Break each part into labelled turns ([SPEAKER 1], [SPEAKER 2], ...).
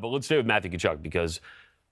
[SPEAKER 1] But let's stay with Matthew Tkachuk because,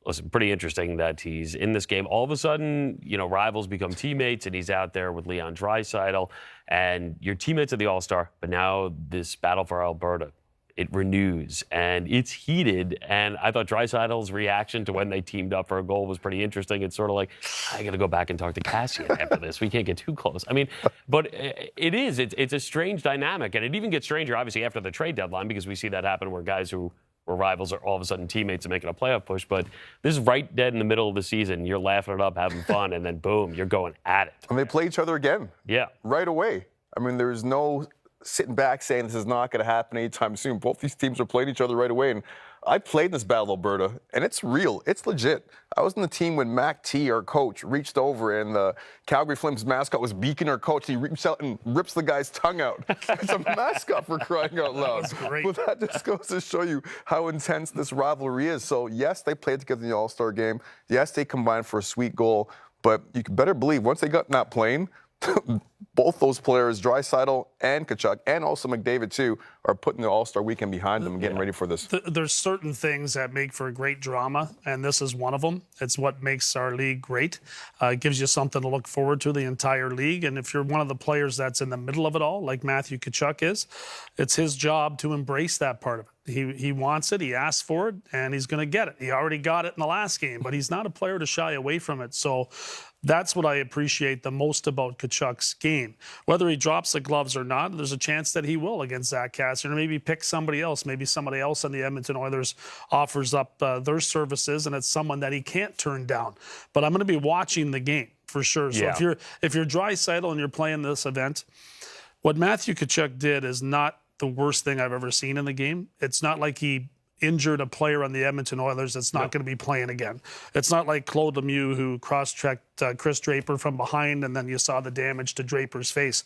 [SPEAKER 1] listen, pretty interesting that he's in this game. All of a sudden, rivals become teammates, and he's out there with Leon Draisaitl, and you're teammates at the All-Star, but now this battle for Alberta, it renews, and it's heated. And I thought Draisaitl's reaction to when they teamed up for a goal was pretty interesting. It's sort of like, I got to go back and talk to Kassian after this. We can't get too close. I mean, but it's a strange dynamic, and it even gets stranger, obviously, after the trade deadline, because we see that happen where guys who were rivals are all of a sudden teammates and making a playoff push. But this is right dead in the middle of the season. You're laughing it up, having fun, and then boom, you're going at it.
[SPEAKER 2] And they play each other again.
[SPEAKER 1] Yeah.
[SPEAKER 2] Right away. I mean, there's no sitting back saying this is not going to happen anytime soon. Both these teams are playing each other right away. And I played in this Battle of Alberta, and it's real. It's legit. I was in the team when Mac T, our coach, reached over, and the Calgary Flames mascot was beaking our coach. He reaches out and rips the guy's tongue out. It's a mascot, for crying out loud.
[SPEAKER 3] That's great.
[SPEAKER 2] But that just goes to show you how intense this rivalry is. So, yes, they played together in the All-Star game. Yes, they combined for a sweet goal. But you can better believe once they got in that plane, both those players, Draisaitl and Tkachuk, and also McDavid too, are putting the All-Star weekend behind them and getting ready for this.
[SPEAKER 3] There's certain things that make for a great drama, and this is one of them. It's what makes our league great. It gives you something to look forward to the entire league, and if you're one of the players that's in the middle of it all, like Matthew Tkachuk is, it's his job to embrace that part of it. He wants it, he asked for it, and he's going to get it. He already got it in the last game, but he's not a player to shy away from it. So that's what I appreciate the most about Tkachuk's game. Whether he drops the gloves or not, there's a chance that he will against Zack Kassian, or maybe pick somebody else. Maybe somebody else on the Edmonton Oilers offers up their services, and it's someone that he can't turn down. But I'm going to be watching the game for sure. So if you're Draisaitl and you're playing this event, what Matthew Tkachuk did is not the worst thing I've ever seen in the game. It's not like he injured a player on the Edmonton Oilers that's not going to be playing again. It's not like Claude Lemieux who cross-checked Chris Draper from behind and then you saw the damage to Draper's face.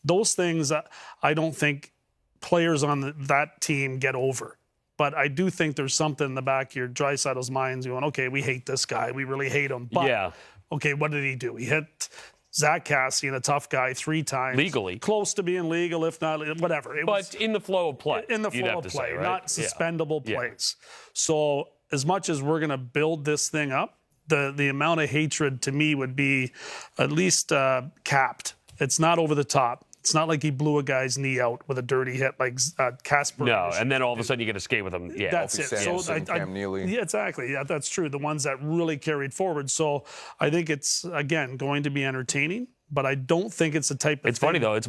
[SPEAKER 3] Those things I don't think players on that team get over. But I do think there's something in the back of your Draisaitl's minds going, okay, we hate this guy. We really hate him. But, okay, what did he do? He hit Zack Kassian, a tough guy, 3 times.
[SPEAKER 1] Legally.
[SPEAKER 3] Close to being legal, if not, whatever.
[SPEAKER 1] But in the flow of play.
[SPEAKER 3] In the flow of play,
[SPEAKER 1] say, right?
[SPEAKER 3] not suspendable plays. So as much as we're going to build this thing up, the amount of hatred to me would be at least capped. It's not over the top. It's not like he blew a guy's knee out with a dirty hit like Casper.
[SPEAKER 1] No, and then all of a sudden you get a skate with him. Yeah,
[SPEAKER 3] that's it.
[SPEAKER 2] Samson, Cam Neely.
[SPEAKER 3] Yeah, exactly. Yeah, that's true. The ones that really carried forward. So I think it's, again, going to be entertaining. But I don't think it's the type of
[SPEAKER 1] It's funny, though. It's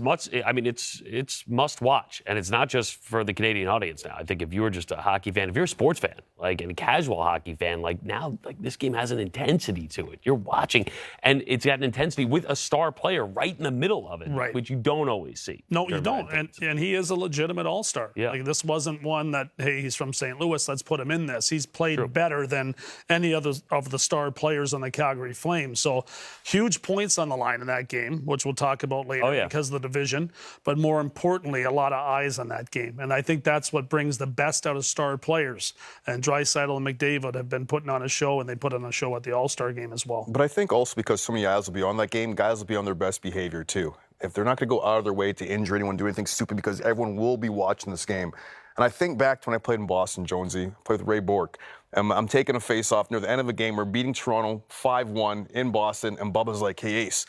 [SPEAKER 1] must watch. And it's not just for the Canadian audience now. I think if you were just a hockey fan, if you're a sports fan, like a casual hockey fan, now this game has an intensity to it. You're watching, and it's got an intensity with a star player right in the middle of it, which you don't always see.
[SPEAKER 3] No, you don't. And he is a legitimate all-star.
[SPEAKER 1] Yeah.
[SPEAKER 3] Like, this wasn't one that, hey, he's from St. Louis, let's put him in this. He's played better than any other of the star players on the Calgary Flames. So huge points on the line in that game, which we'll talk about later because of the division. But more importantly, a lot of eyes on that game. And I think that's what brings the best out of star players. And Draisaitl and McDavid have been putting on a show, and they put on a show at the All-Star game as well.
[SPEAKER 2] But I think also because so many eyes will be on that game, guys will be on their best behavior too. If they're not going to go out of their way to injure anyone, do anything stupid, because everyone will be watching this game. And I think back to when I played in Boston, Jonesy, played with Ray Bourque. I'm taking a face-off near the end of a game. We're beating Toronto 5-1 in Boston, and Bubba's like, hey, Ace,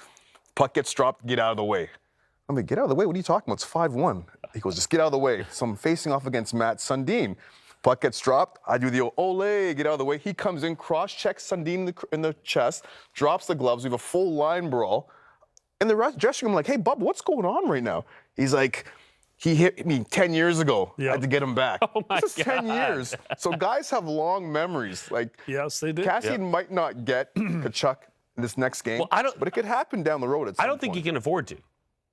[SPEAKER 2] puck gets dropped, get out of the way. I'm like, get out of the way? What are you talking about? It's 5-1. He goes, just get out of the way. So I'm facing off against Matt Sundin. Puck gets dropped. I do the ole, get out of the way. He comes in, cross-checks Sundin in the chest, drops the gloves. We have a full line brawl. And the dressing room, I'm like, hey, Bub, what's going on right now? He's like, he hit me 10 years ago. I had to get him back.
[SPEAKER 1] Oh, my
[SPEAKER 2] This is 10 years. So guys have long memories. Like,
[SPEAKER 3] yes, they do.
[SPEAKER 2] Kassian might not get Tkachuk in this next game, but it could happen down the road at some
[SPEAKER 1] I don't think he can afford to.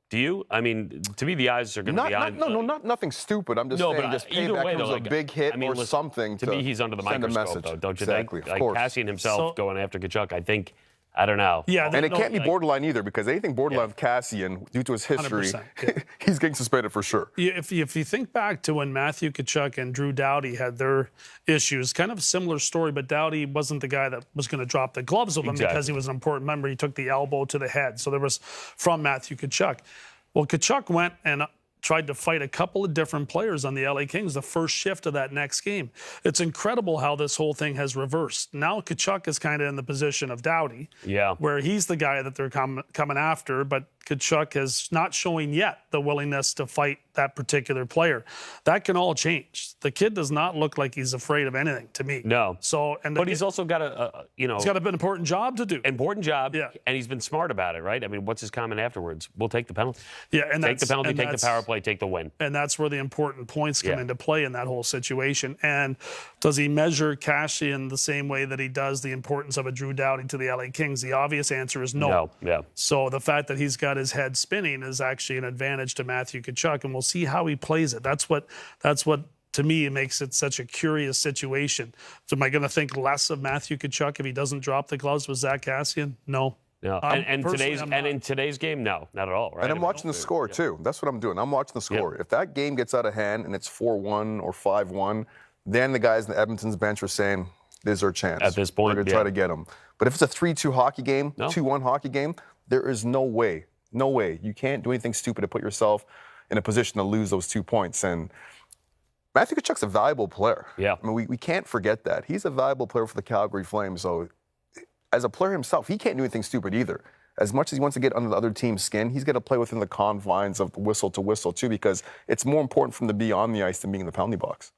[SPEAKER 1] Do you? I mean, to me, the eyes are going to be on.
[SPEAKER 2] Nothing stupid. I'm just saying, just payback way, though, a big hit or something.
[SPEAKER 1] To me, he's under the microscope, though, don't you think?
[SPEAKER 2] Exactly, of course.
[SPEAKER 1] Kassian himself going after Tkachuk, I think. I don't know.
[SPEAKER 3] Yeah,
[SPEAKER 2] and it can't be borderline either, because anything borderline with Kassian, due to his history, he's getting suspended for sure.
[SPEAKER 3] If you think back to when Matthew Tkachuk and Drew Doughty had their issues, kind of a similar story, but Doughty wasn't the guy that was going to drop the gloves with him because he was an important member. He took the elbow to the head. So there was from Matthew Tkachuk. Well, Tkachuk went and tried to fight a couple of different players on the LA Kings the first shift of that next game. It's incredible how this whole thing has reversed. Now Tkachuk is kind of in the position of Doughty, where he's the guy that they're coming after, but Tkachuk is not showing yet the willingness to fight that particular player. That can all change. The kid does not look like he's afraid of anything to me.
[SPEAKER 1] No.
[SPEAKER 3] So,
[SPEAKER 1] but he's also got a
[SPEAKER 3] he's got an important job to do.
[SPEAKER 1] Important job. Yeah. And he's been smart about it, right? I mean, what's his comment afterwards? We'll take the penalty.
[SPEAKER 3] Yeah, and
[SPEAKER 1] take the penalty, take the power play, take the win.
[SPEAKER 3] And that's where the important points come into play in that whole situation. And does he measure Kassian the same way that he does the importance of a Drew Doughty to the LA Kings? The obvious answer is no.
[SPEAKER 1] No. Yeah.
[SPEAKER 3] So the fact that he's got his head spinning is actually an advantage to Matthew Tkachuk, and we'll see how he plays it. That's what to me makes it such a curious situation. So am I going to think less of Matthew Tkachuk if he doesn't drop the gloves with Zack Kassian? No.
[SPEAKER 1] No. And in today's game, no, not at all, right?
[SPEAKER 2] And I'm watching the score too. That's what I'm doing. I'm watching the score. If that game gets out of hand and it's 4-1 or 5-1, then the guys in the Edmonton's bench are saying, "There's our chance.
[SPEAKER 1] At this point,
[SPEAKER 2] we're going to try to get them." But if it's a 3-2 hockey game, 2-1 hockey game, there is no way. No way. You can't do anything stupid to put yourself in a position to lose those 2 points. And Matthew Tkachuk's a valuable player.
[SPEAKER 1] Yeah.
[SPEAKER 2] I mean, we can't forget that. He's a valuable player for the Calgary Flames. So as a player himself, he can't do anything stupid either. As much as he wants to get under the other team's skin, he's got to play within the confines of whistle to whistle too, because it's more important for him to be on the ice than being in the penalty box.